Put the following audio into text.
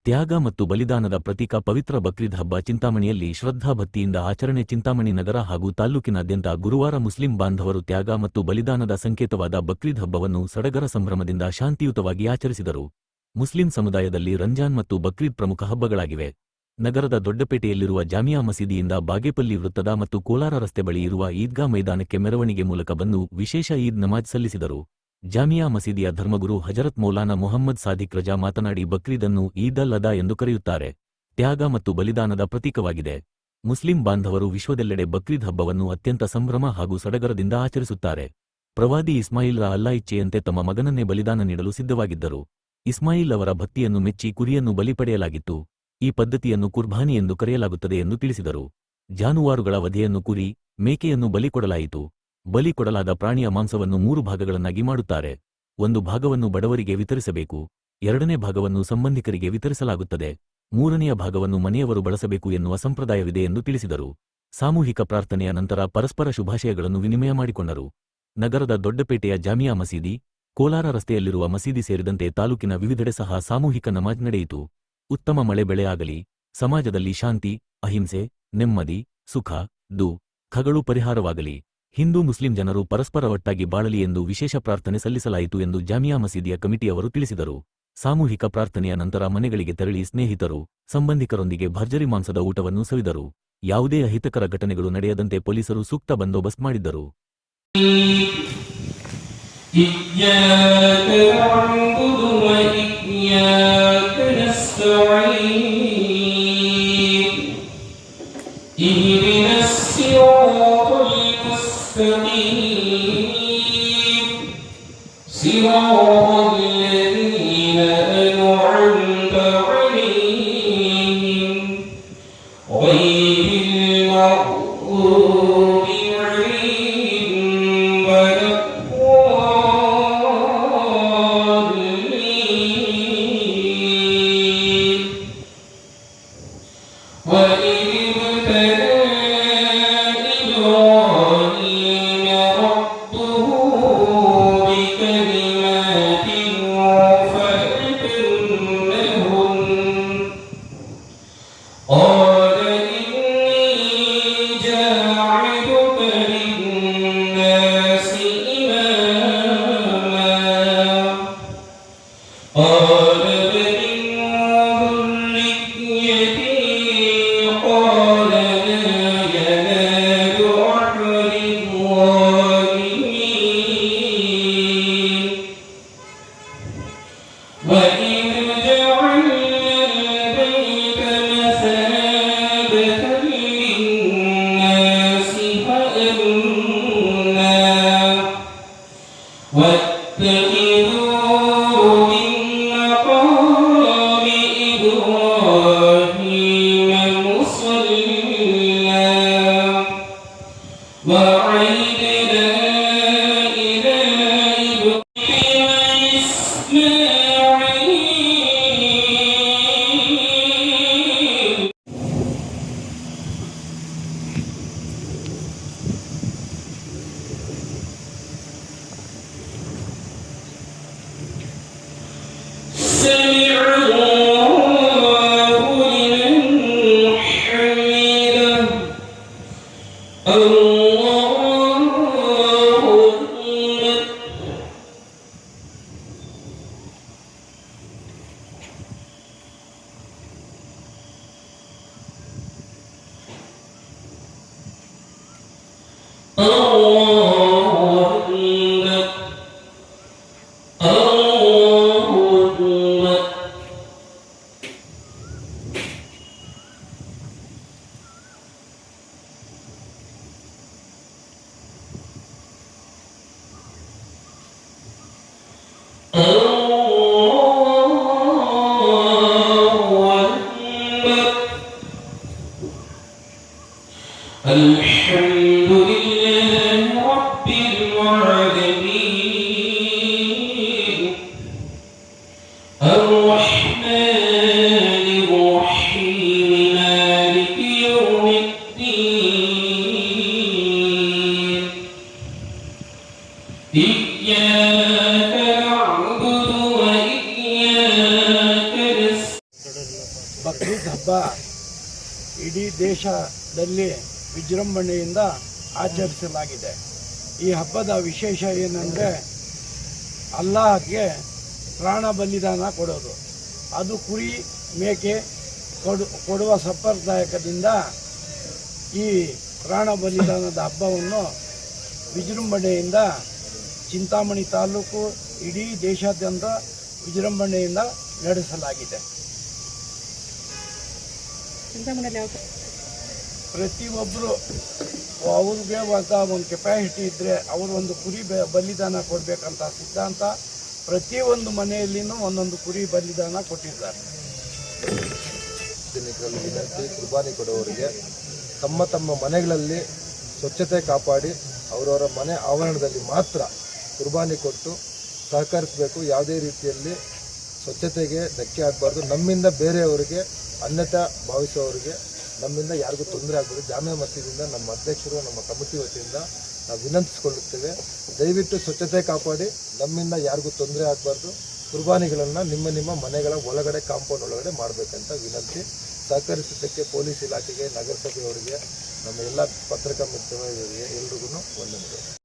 ತ್ಯಾಗ ಮತ್ತು ಬಲಿದಾನದ ಪ್ರತೀಕ ಪವಿತ್ರ ಬಕ್ರೀದ್ ಹಬ್ಬ ಚಿಂತಾಮಣಿಯಲ್ಲಿ ಶ್ರದ್ಧಾಭಕ್ತಿಯಿಂದ ಆಚರಣೆ. ಚಿಂತಾಮಣಿ ನಗರ ಹಾಗೂ ತಾಲ್ಲೂಕಿನಾದ್ಯಂತ ಗುರುವಾರ ಮುಸ್ಲಿಂ ಬಾಂಧವರು ತ್ಯಾಗ ಮತ್ತು ಬಲಿದಾನದ ಸಂಕೇತವಾದ ಬಕ್ರೀದ್ ಹಬ್ಬವನ್ನು ಸಡಗರ ಸಂಭ್ರಮದಿಂದ ಶಾಂತಿಯುತವಾಗಿ ಆಚರಿಸಿದರು. ಮುಸ್ಲಿಂ ಸಮುದಾಯದಲ್ಲಿ ರಂಜಾನ್ ಮತ್ತು ಬಕ್ರೀದ್ ಪ್ರಮುಖ ಹಬ್ಬಗಳಾಗಿವೆ. ನಗರದ ದೊಡ್ಡಪೇಟೆಯಲ್ಲಿರುವ ಜಾಮಿಯಾ ಮಸೀದಿಯಿಂದ ಬಾಗೇಪಲ್ಲಿ ವೃತ್ತದ ಮತ್ತು ಕೋಲಾರ ರಸ್ತೆ ಬಳಿ ಇರುವ ಈದ್ಗಾ ಮೈದಾನಕ್ಕೆ ಮೆರವಣಿಗೆ ಮೂಲಕ ಬಂದು ವಿಶೇಷ ಈದ್ ನಮಾಜ್ ಸಲ್ಲಿಸಿದರು. ಜಾಮಿಯಾ ಮಸೀದಿಯ ಧರ್ಮಗುರು ಹಜರತ್ ಮೌಲಾನಾ ಮೊಹಮ್ಮದ್ ಸಾದಿಕ್ ರಜಾ ಮಾತನಾಡಿ, ಬಕ್ರೀದನ್ನು ಈದ್ ಅಲ್ ಅದಾ ಎಂದು ಕರೆಯುತ್ತಾರೆ. ತ್ಯಾಗ ಮತ್ತು ಬಲಿದಾನದ ಪ್ರತೀಕವಾಗಿದೆ. ಮುಸ್ಲಿಂ ಬಾಂಧವರು ವಿಶ್ವದೆಲ್ಲೆಡೆ ಬಕ್ರೀದ್ ಹಬ್ಬವನ್ನು ಅತ್ಯಂತ ಸಂಭ್ರಮ ಹಾಗೂ ಸಡಗರದಿಂದ ಆಚರಿಸುತ್ತಾರೆ. ಪ್ರವಾದಿ ಇಸ್ಮಾಯಿಲ್ ಅಲ್ಲಾ ಇಚ್ಛೆಯಂತೆ ತಮ್ಮ ಮಗನನ್ನೇ ಬಲಿದಾನ ನೀಡಲು ಸಿದ್ಧವಾಗಿದ್ದರು. ಇಸ್ಮಾಯಿಲ್ ಅವರ ಭಕ್ತಿಯನ್ನು ಮೆಚ್ಚಿ ಕುರಿಯನ್ನು ಬಲಿ ಪಡೆಯಲಾಗಿತ್ತು. ಈ ಪದ್ಧತಿಯನ್ನು ಕುರ್ಬಾನಿ ಎಂದು ಕರೆಯಲಾಗುತ್ತದೆ ಎಂದು ತಿಳಿಸಿದರು. ಜಾನುವಾರುಗಳ ವಧೆಯನ್ನು ಕುರಿ, ಮೇಕೆಯನ್ನು ಬಲಿ ಕೊಡಲಾಯಿತು. ಬಲಿ ಕೊಡಲಾದ ಪ್ರಾಣಿಯ ಮಾಂಸವನ್ನು 3 ಭಾಗಗಳನ್ನಾಗಿ ಮಾಡುತ್ತಾರೆ. ಒಂದು ಭಾಗವನ್ನು ಬಡವರಿಗೆ ವಿತರಿಸಬೇಕು, 2ನೇ ಭಾಗವನ್ನು ಸಂಬಂಧಿಕರಿಗೆ ವಿತರಿಸಲಾಗುತ್ತದೆ, 3ನೆಯ ಭಾಗವನ್ನು ಮನೆಯವರು ಬಳಸಬೇಕು ಎನ್ನುವ ಸಂಪ್ರದಾಯವಿದೆ ಎಂದು ತಿಳಿಸಿದರು. ಸಾಮೂಹಿಕ ಪ್ರಾರ್ಥನೆಯ ನಂತರ ಪರಸ್ಪರ ಶುಭಾಶಯಗಳನ್ನು ವಿನಿಮಯ ಮಾಡಿಕೊಂಡರು. ನಗರದ ದೊಡ್ಡಪೇಟೆಯ ಜಾಮಿಯಾ ಮಸೀದಿ, ಕೋಲಾರ ರಸ್ತೆಯಲ್ಲಿರುವ ಮಸೀದಿ ಸೇರಿದಂತೆ ತಾಲೂಕಿನ ವಿವಿಧೆಡೆ ಸಹ ಸಾಮೂಹಿಕ ನಮಾಜ್ ನಡೆಯಿತು. ಉತ್ತಮ ಮಳೆ ಬೆಳೆ ಆಗಲಿ, ಸಮಾಜದಲ್ಲಿ ಶಾಂತಿ, ಅಹಿಂಸೆ, ನೆಮ್ಮದಿ, ಸುಖ, ದುಃಖಗಳು ಪರಿಹಾರವಾಗಲಿ, ಹಿಂದೂ ಮುಸ್ಲಿಂ ಜನರು ಪರಸ್ಪರ ಒಟ್ಟಾಗಿ ಬಾಳಲಿ ಎಂದು ವಿಶೇಷ ಪ್ರಾರ್ಥನೆ ಸಲ್ಲಿಸಲಾಯಿತು ಎಂದು ಜಾಮಿಯಾ ಮಸೀದಿಯ ಕಮಿಟಿಯವರು ತಿಳಿಸಿದರು. ಸಾಮೂಹಿಕ ಪ್ರಾರ್ಥನೆಯ ನಂತರ ಮನೆಗಳಿಗೆ ತೆರಳಿ ಸ್ನೇಹಿತರು, ಸಂಬಂಧಿಕರೊಂದಿಗೆ ಭರ್ಜರಿ ಮಾಂಸದ ಊಟವನ್ನು ಸವಿದರು. ಯಾವುದೇ ಅಹಿತಕರ ಘಟನೆಗಳು ನಡೆಯದಂತೆ ಪೊಲೀಸರು ಸೂಕ್ತ ಬಂದೋಬಸ್ತ್ ಮಾಡಿದ್ದರು. الحمد لله ಬಕ್ರೀದ್ ಹಬ್ಬ ಇಡೀ ದೇಶದಲ್ಲಿ ವಿಜೃಂಭಣೆಯಿಂದ ಆಚರಿಸಲಾಗಿದೆ. ಈ ಹಬ್ಬದ ವಿಶೇಷ ಏನಂದರೆ ಅಲ್ಲಾಹ್ಗೆ ಪ್ರಾಣ ಬಲಿದಾನ ಕೊಡೋದು. ಅದು ಕುರಿ ಮೇಕೆ ಕೊಡುವ ಸಂಪ್ರದಾಯದಿಂದ ಈ ಪ್ರಾಣ ಬಲಿದಾನದ ಹಬ್ಬವನ್ನು ವಿಜೃಂಭಣೆಯಿಂದ ಚಿಂತಾಮಣಿ ತಾಲೂಕು ಇಡೀ ದೇಶಾದ್ಯಂತ ವಿಜೃಂಭಣೆಯಿಂದ ನಡೆಸಲಾಗಿದೆ. ಪ್ರತಿಯೊಬ್ಬರು ಅವ್ರಿಗೆ ಒಂದು ಕೆಪಾಸಿಟಿ ಇದ್ದರೆ ಅವರು ಒಂದು ಕುರಿ ಬಲಿದಾನ ಕೊಡಬೇಕಂತ ಸಿದ್ಧಾಂತ ಪ್ರತಿಯೊಂದು ಮನೆಯಲ್ಲಿನೂ ಒಂದೊಂದು ಕುರಿ ಬಲಿದಾನ ಕೊಟ್ಟಿದ್ದಾರೆ. ವಿನಂತಿ, ಕುರ್ಬಾನಿ ಕೊಡುವವರಿಗೆ ತಮ್ಮ ತಮ್ಮ ಮನೆಗಳಲ್ಲಿ ಸ್ವಚ್ಛತೆ ಕಾಪಾಡಿ ಅವರವರ ಮನೆ ಆವರಣದಲ್ಲಿ ಮಾತ್ರ ಕುರ್ಬಾನಿ ಕೊಟ್ಟು ಸಹಕರಿಸಬೇಕು. ಯಾವುದೇ ರೀತಿಯಲ್ಲಿ ಸ್ವಚ್ಛತೆಗೆ ಧಕ್ಕೆ ಆಗಬಾರ್ದು. ನಮ್ಮಿಂದ ಬೇರೆಯವರಿಗೆ ಅನ್ಯತಾ ಭಾವಿಸುವವರಿಗೆ ನಮ್ಮಿಂದ ಯಾರಿಗೂ ತೊಂದರೆ ಆಗಬಾರ್ದು. ಜಾಮಿಯಾ ಮಸೀದಿಯಿಂದ ನಮ್ಮ ಅಧ್ಯಕ್ಷರು ನಮ್ಮ ಕಮಿಟಿ ವತಿಯಿಂದ ನಾವು ವಿನಂತಿಸಿಕೊಳ್ಳುತ್ತೇವೆ. ದಯವಿಟ್ಟು ಸ್ವಚ್ಛತೆ ಕಾಪಾಡಿ, ನಮ್ಮಿಂದ ಯಾರಿಗೂ ತೊಂದರೆ ಆಗಬಾರ್ದು. ಕುರ್ಬಾನಿಗಳನ್ನು ನಿಮ್ಮ ಮನೆಗಳ ಒಳಗಡೆ ಕಾಂಪೌಂಡ್ ಒಳಗಡೆ ಮಾಡಬೇಕಂತ ವಿನಂತಿ. ಸಹಕರಿಸಿದ್ದಕ್ಕೆ ಪೊಲೀಸ್ ಇಲಾಖೆಗೆ, ನಗರಸಭೆಯವರಿಗೆ, ನಮ್ಮ ಎಲ್ಲ ಪತ್ರಿಕಾ ಮಿತ್ರರಿಗೆ ಎಲ್ರಿಗೂ ವಂದನೆಗಳು.